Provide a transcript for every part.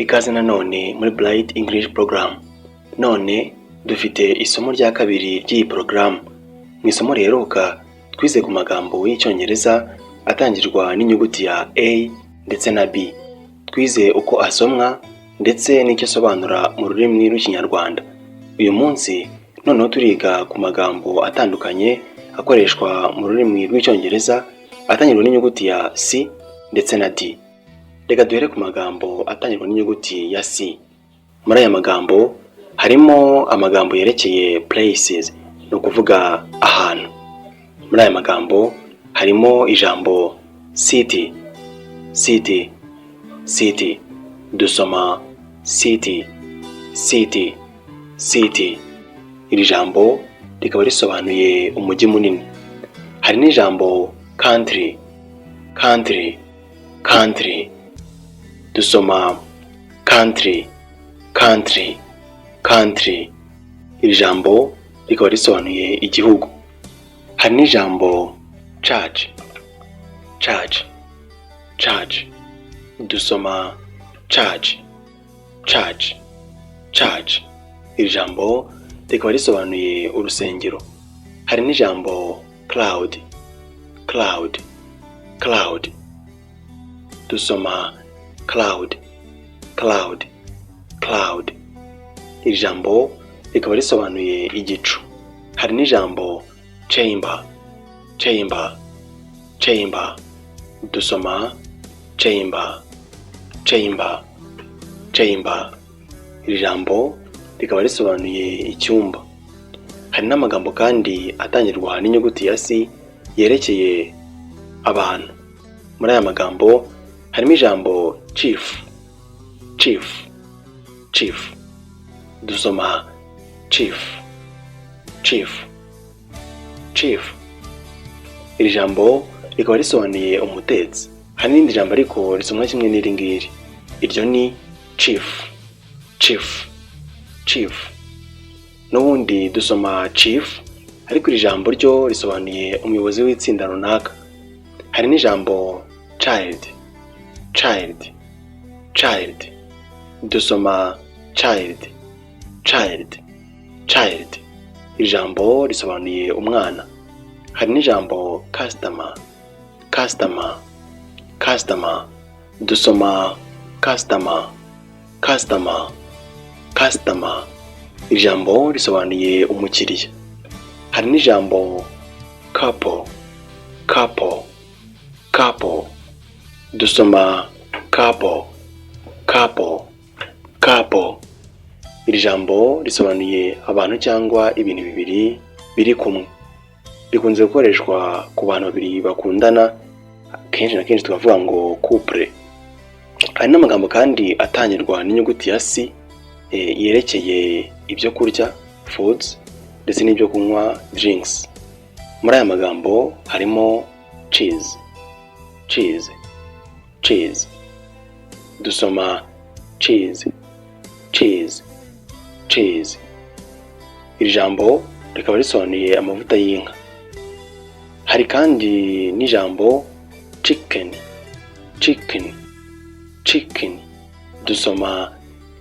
Ikaze nanone muri Bright English Program. None dufite isomo rya kabiri ry'iyi program. Mu isomo riheruka twize ku magambo y'icyongereza atangirwa n'inyuguti ya A ndetse na B. Twize uko asomwa ndetse n'icyo asobanura mu rurimi rw'ikinyarwanda. Uyu munsi noneho turiga ku magambo atandukanye akoreshwa mu rurimi rw'icyongereza atangirwa n'inyuguti ya C ndetse na D. Reka duhere ku magambo atangirwa n'inyuguti ya C. Muri aya magambo harimo amagambo yerekeye places, ni ukuvuga ahantu. Muri aya magambo harimo ijambo city, city, city. Dusoma city, city, city. Iri jambo rikaba risobanuye umujyi munini. Hari n'ijambo country, country, country. Dusoma country, country, country. Iri jambo rikaba risobanuye igihugu. Hari n'ijambo church, church, church. Dusoma church, church, church. Iri jambo rikaba risobanuye urusengero. Hari n'ijambo cloud, cloud, cloud. Dusoma cloud, cloud, cloud. Iri jambo rikaba risobanuye igicu. Hari n'ijambo chamber, chamber, chamber. Dusoma chamber, chamber, chamber. Iri jambo rikaba risobanuye icyumba. Hari n'amagambo kandi atangirwa n'inyuguti ya C yerekeye abantu. Muri aya magambo harimo ijambo chief, chief, chief. Dusoma chief, chief, chief. Iri jambo rikaba risobanuye umutetsi. Hari n'indi jambo ariko risomwa kimwe n'iri ngiri. Iryo ni chief, chief, chief. N'ubundi dusoma chief ariko iri jambo ryo risobanuye umuyobozi w'itsinda runaka. Hari n'ijambo child, child, child. Dusoma child, child, child. Iri jambo risobanuye umwana. Hari n'ijambo customer, customer, customer. Dusoma customer, customer, customer. Iri jambo risobanuye umukiriya. Hari n'ijambo couple, couple, couple. Dusoma couple, couple, couple. Iri jambo risobanuye abantu cyangwa ibintu bibiri biri kumwe. Rikunze gukoreshwa ku bantu babiri bakundana, kenshi na kenshi tukavuga ngo couple. Hari n'amagambo kandi atangirwa n'inyuguti ya C yerekeye ibyo kurya foods ndetse n'ibyo kunywa drinks. Muri aya magambo harimo cheese, cheese, cheese. Dusoma cheese, cheese, cheese. Iri jambo rikaba risobanuye amavuta y'inka. Hari kandi n'ijambo chicken, chicken, chicken. Dusoma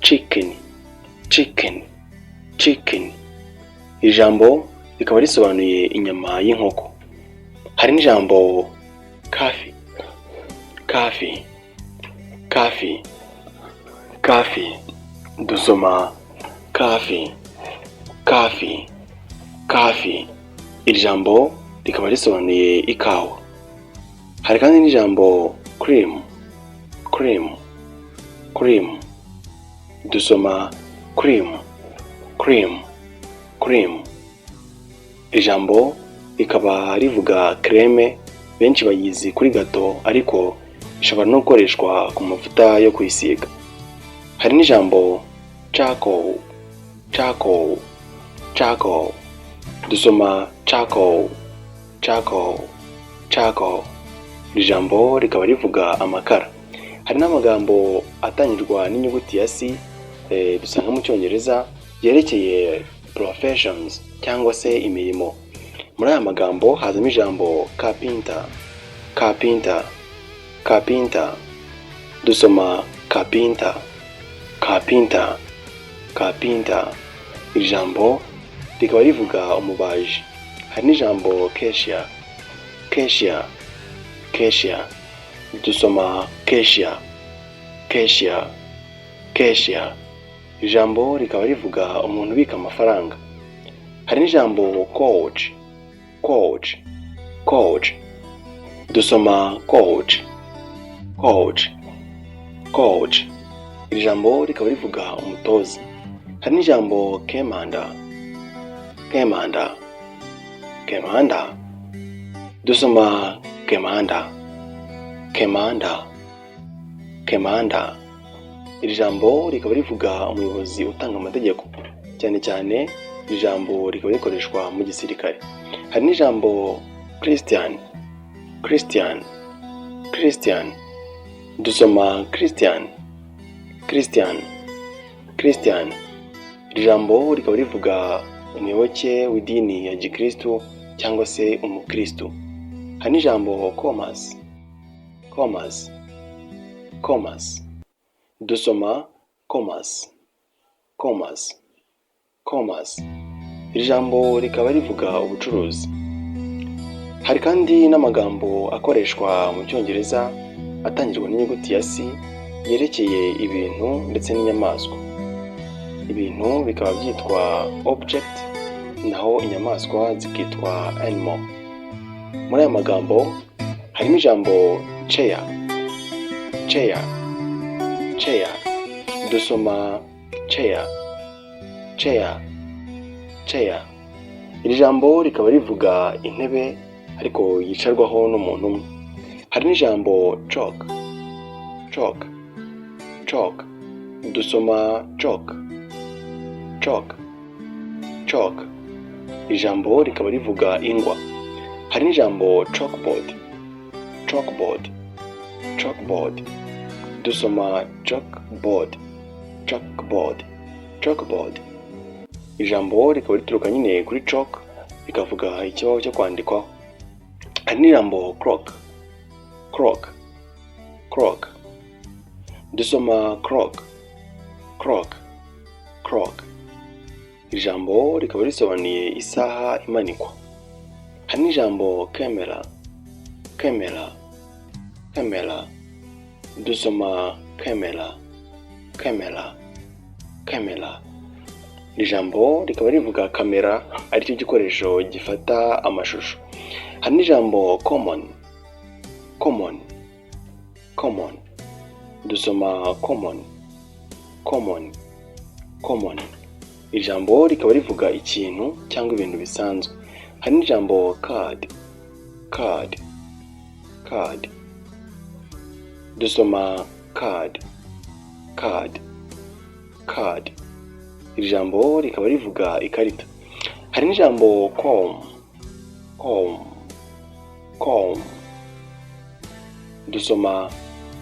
chicken, chicken, chicken. Iri jambo rikaba risobanuye inyama y'inkoko. Hari n'ijambo coffee, coffee, coffee, coffee. Dusoma coffee, coffee, coffee. Iri jambo rikaba risobanuye ikawa. Hari kandi n'ijambo cream, cream, cream. Dusoma cream, cream, cream. Iri jambo rikaba rivuga creme, benshi bayizi kuri gato ariko ishobora no gukoreshwa ku mavuta yo kwisiga. Hari n'ijambo charcoal, charcoal, charcoal. Dusoma charcoal, charcoal, charcoal. Iri jambo rikaba rivuga amakara. Hari n'amagambo atangirwa n'inyuguti ya C dusanga mu cyongereza yerekeye professions cyangwa se imirimo. Muri aya magambo hazamo ijambo carpenter, carpenter, carpenter. Dusoma carpenter, carpenter, carpenter. Iri jambo rikaba rivuga umubaji. Hari n'ijambo cashier, cashier, cashier. Dusoma cashier, cashier, cashier. Iri jambo rikaba rivuga umuntu ubika amafaranga. Hari n'ijambo coach, coach, coach. Dusoma coach, coach, coach. Iri jambo rikaba rivuga umutoza. Hari n'ijambo commander, commander, commander. Dusoma commander, commander, commander. Iri jambo rikaba rivuga umuyobozi utanga amategeko. Cyane cyane iri jambo rikaba rikoreshwa mu gisirikare. Hari n'ijambo Christian, Christian, Christian. Dusoma Christian, Christian, Christian. Iri jambo rikaba rivuga umuyoboke w'idini ya Gikristo cyangwa se umukristo. Hari n'ijambo commerce, commerce, commerce. Dusoma commerce, commerce, commerce. Iri jambo rikaba rivuga ubucuruzi. Hari kandi n'amagambo akoreshwa mu Cyongereza atangirwa n'inyuguti ya C yerekeye ibintu ndetse n'inyamaswa. Ibintu bikaba byitwa object, naho inyamaswa zikitwa animal. Muri aya magambo harimo ijambo chair, chair, chair. Dusoma chair, chair, chair. Iri jambo rikaba rivuga intebe ariko yicarwaho n'umuntu umwe. Hari n'ijambo chalk, chalk, chalk. Dusoma chalk, chalk, chalk. Iri jambo rikaba rivuga ingwa. Hari n'ijambo chalkboard, chalkboard, chalkboard. Dusoma chalkboard, chalkboard, chalkboard. Ijambo rikaba rituruka nyine kuri chalk rikavuga ikibaho cyo kwandikwaho. Hari n'ijambo clock, clock, clock. Dusoma clock, clock, clock. Ijambo rikaba risobanuye isaha imanikwa. Hari n'ijambo camera, camera, camera. Dusoma camera, camera, camera. Ijambo rikaba rivuga kamera aricyo gikoresho gifata amashusho. Hari n'ijambo common, common, common. Dusoma common, common, common. Ijambo rikaba rivuga ikintu cyangwa ibintu bisanzwe. Hari n'ijambo card, card, card. Dusoma card, card, card. Iri jambo rikaba rivuga ikarita. Hari n'ijambo comb, comb, comb. Dusoma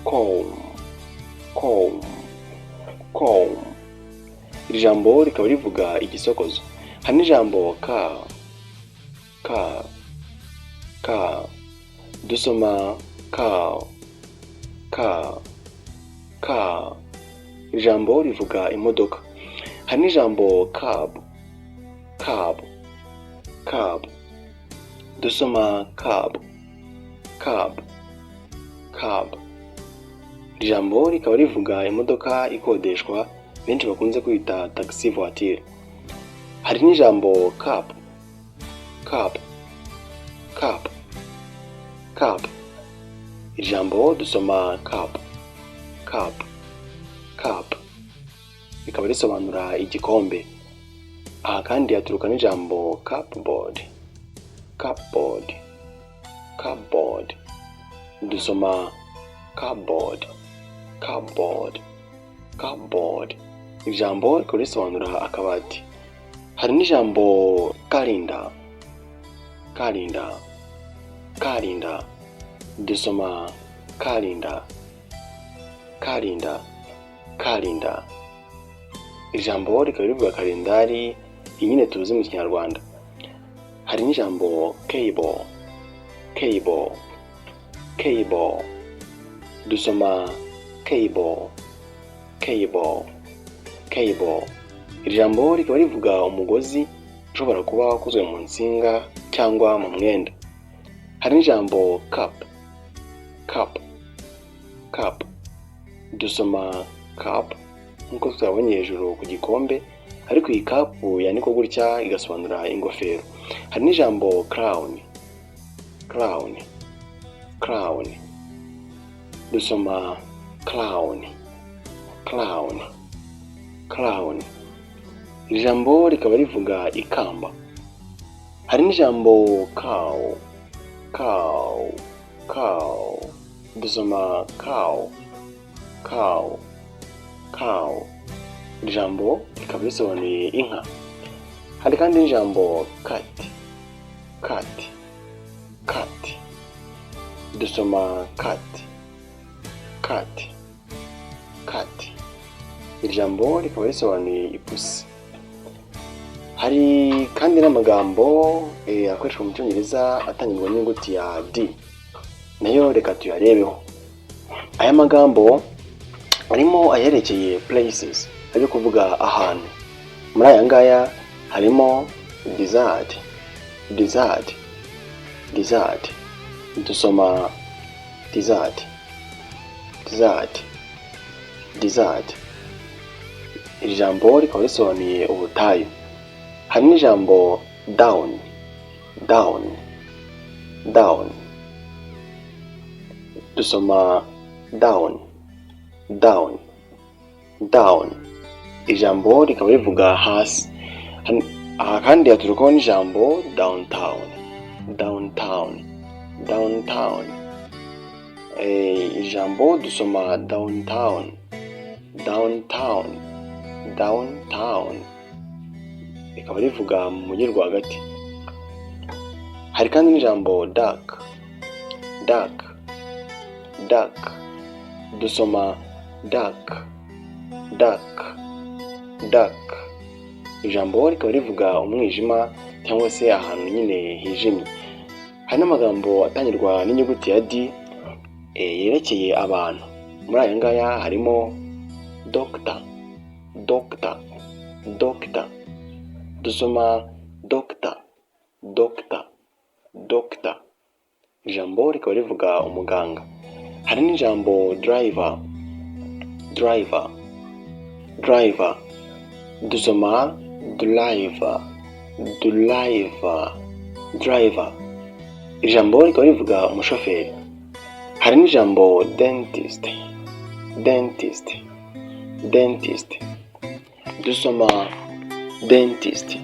comb, comb, comb. Iri jambo rikaba rivuga igisokozo. Hari n'ijambo car, car, car. Dusoma car, car, car. Iri jambo rivuga imodoka. Hari n'ijambo cab, cab, cab. Dusoma cab, cab, cab. Iri jambo rikaba rivuga imodoka ikodeshwa benshi bakunze kwita taxi voiture. Hari n'ijambo cab, cab, cab, cab. Iri jambo dusoma cab, cab, cab. Rikaba risobanura igikombe. Aha kandi haturuka n'ijambo cupboard, cupboard, cupboard. Dusoma cupboard, cupboard, cupboard. Ijambo rikaba risobanura akabati. Hari n'ijambo calendar, calendar, calendar. Dusoma calendar, calendar, calendar. Ijambo rikaba rivuga kalendari nyine tuzi mu kinyarwanda. Hari n'ijambo cable, cable, cable. Dusoma cable, cable, cable. Iri jambo rikaba rivuga umugozi ushobora kuba ukozwe mu nsinga cyangwa mu mwenda. Hari n'ijambo cup. Dusoma cup nk'uko twabonye hejuru ku gikombe, ariko iyi cup yandikwa gutya igasobanura ingofero. Hari n'ijambo crown. Dusoma crown. Iri jambo rikaba rivuga ikamba. Hari n'ijambo cow. Dusoma cow. Iri jambo rikaba risobanuye inka. Hari kandi n'ijambo cat. Dusoma cat. Iri jambo rikaba risobanuye ipusi. Hari kandi n'amagambo akoreshwa mu cyongereza atangirwa n'inyuguti ya D, nayo reka tuyarebeho. Aya magambo harimo ayerekeye places, ari kuvuga ahantu. Muri aya ngaya harimo desert. Dusoma desert. Iri jambo rikaba risobanuye ubutayu. Hari n'ijambo down. Dusoma down. Ijambo rikaba rivuga hasi. Aha kandi haturukaho n'ijambo downtown. Ijambo dusoma downtown. Rikaba rivuga mu mujyi rwagati. Hari kandi n'ijambo duck. Dusoma duck. Ijambo rikaba rivuga umwijima cyangwa se ahantu nyine hijimye. Hari n'amagambo atangirwa n'inyuguti ya D yerekeye abantu. Muri aya ngaya harimo doctor. Dusoma doctor. Ijambo rikaba rivuga umuganga. Hari n'ijambo driver. Dusoma driver. Ijambo rikaba rivuga umushoferi. Hari n'ijambo dentist. Dusoma dentist.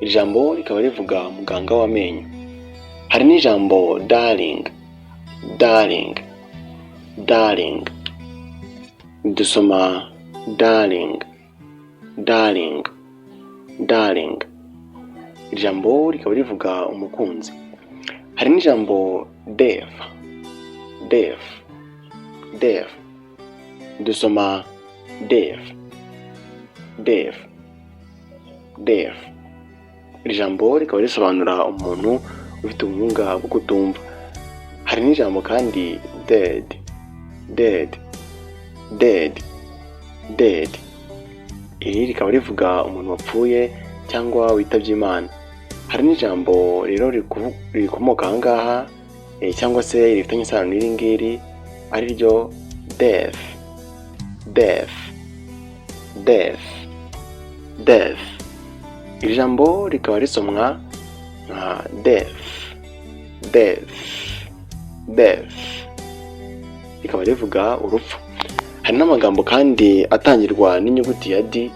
Ijambo rikaba rivuga muganga w'amenyo. Hari n'ijambo darling. Dusoma darling. Ijambo rikaba rivuga umukunzi. Hari n'ijambo deaf. Dusoma deaf. Ijambo rikaba risobanura umuntu ufite ubumuga bwo kutumva. Hari n'ijambo kandi dead. Iri rikaba rivuga umuntu wapfuye cyangwa witabye Imana. Hari n'ijambo rero rikomoka aha ngaha cyangwa se rifitanye isano n'iri ngiri, ari ryo death. Iri jambo rikaba risomwa nka death. Rikaba rivuga urupfu. Hari n'amagambo kandi atangirwa n'inyuguti ya D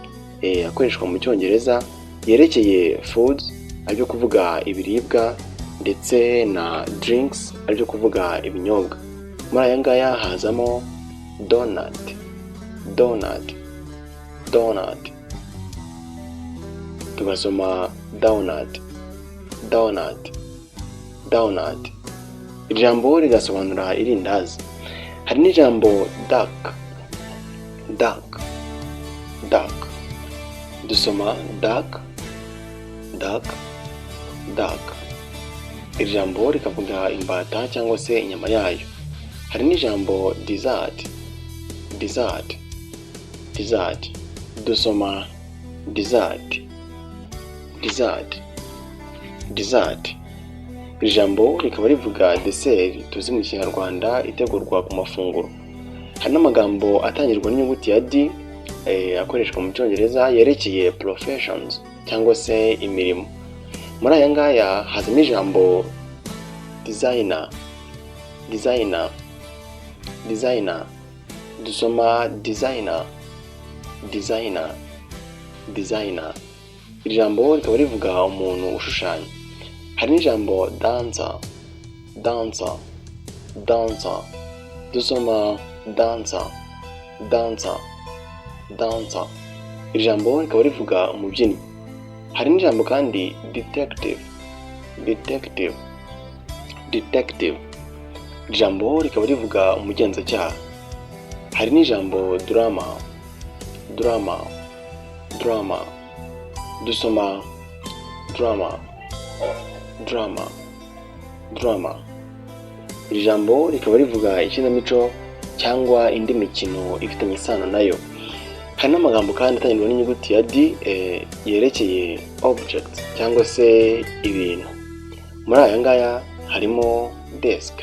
akoreshwa mu cyongereza yerekeye foods, aribyo kuvuga ibiribwa, ndetse na drinks, aribyo kuvuga ibinyobwa. Muri aya ngaya hazamo donut. Tugasoma donut. Ijambo rigasobanura irindazi. Hari n'ijambo duck. Dusoma duck. Ijambo rikavuga imbata cyangwa se inyama yayo. Hari n'ijambo dessert. dessert, dessert. Dusoma dessert, dessert, dessert. Iri jambo rikaba rivuga dessert tuzi mu kinyarwanda itegurwa ku mafunguro. Hari n'amagambo atangirwa n'inyuguti ya D akoreshwa mu cyongereza yerekeye professions cyangwa se imirimo. Muri aya ngaya hazamo ijambo designer, designer, designer. Dusoma designer, designer, designer. Iri jambo rikaba rivuga umuntu ushushanya. Hari n'ijambo dancer, dancer, dancer. Dusoma dancer, dancer, dancer. Iri jambo rikaba rivuga umubyinnyi. Hari n'ijambo kandi detective, detective, detective. Iri jambo rikaba rivuga umugenzacyaha. Hari n'ijambo drama, drama, drama. Dusoma drama, drama, drama. Iri jambo rikaba rivuga ikinamico cyangwa indi mikino ifitanye isano nayo. Hari n'amagambo kandi atangirwa n'inyuguti ya D yerekeye objects cyangwa se ibintu. Muri aya ngaya harimo desk,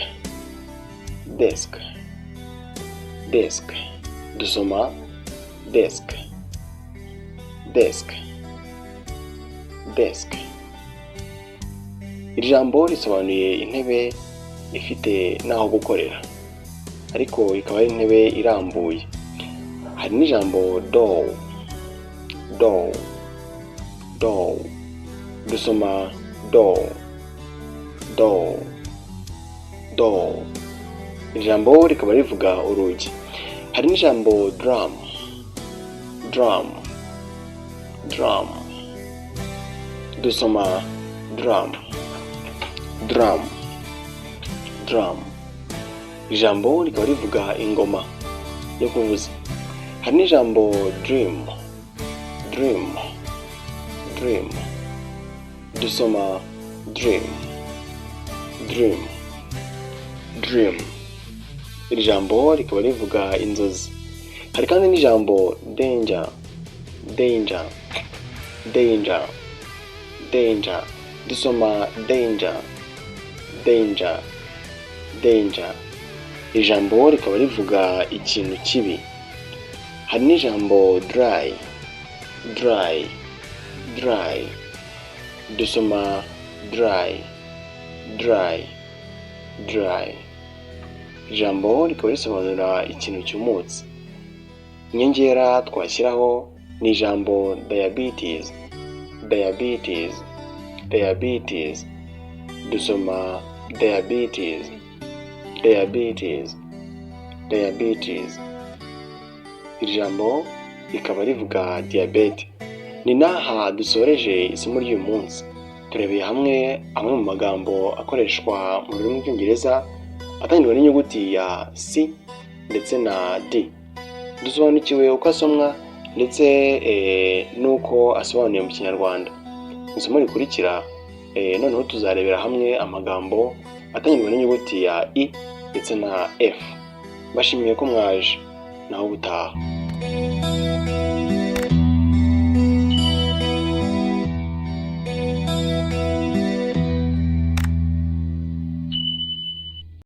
desk, desk. Dusoma desk, desk, desk. Iri jambo risobanuye intebe ifite n'aho gukorera, ariko ikaba ari intebe irambuye. Hari n'ijambo door, door, door. Dusoma door, door, door. Iri jambo rikaba rivuga urugi. Hari n'ijambo drum, drum, drum. Dusoma drum, drum, drum. Ijambo rikaba rivuga ingoma yo kuvuza. Hari n'ijambo dream, dream, dream. Dusoma dream, dream, dream. Iri jambo rikaba rivuga inzozi. Hari kandi n'ijambo danger, danger, danger, danger. Dusoma danger, danger, danger. Iri jambo rikaba rivuga ikintu kibi. Hari n'ijambo dry, dry, dry. Dusoma dry, dry, dry. Ijambo rikaba risobanura ikintu cyumutse. Inyongera twashyiraho ni ijambo diabetes, diabetes, diabetes. Dusoma diabetes, diabetes, diabetes. Iri jambo rikaba rivuga diabete. Ni naha dusoreje isomo ry'uyu munsi. Turebeye hamwe amwe mu magambo akoreshwa mu rurimi rw'Icyongereza atangirwa n'inyuguti ya C ndetse na D. Dusobanukiwe uko asomwa ndetse n'uko asobanuye mu Kinyarwanda. Isomo rikurikira noneho tuzarebera hamwe amagambo atangirwa n'inyuguti ya I ndetse na F. Bashimiye ko mwaje, naho ubutaha.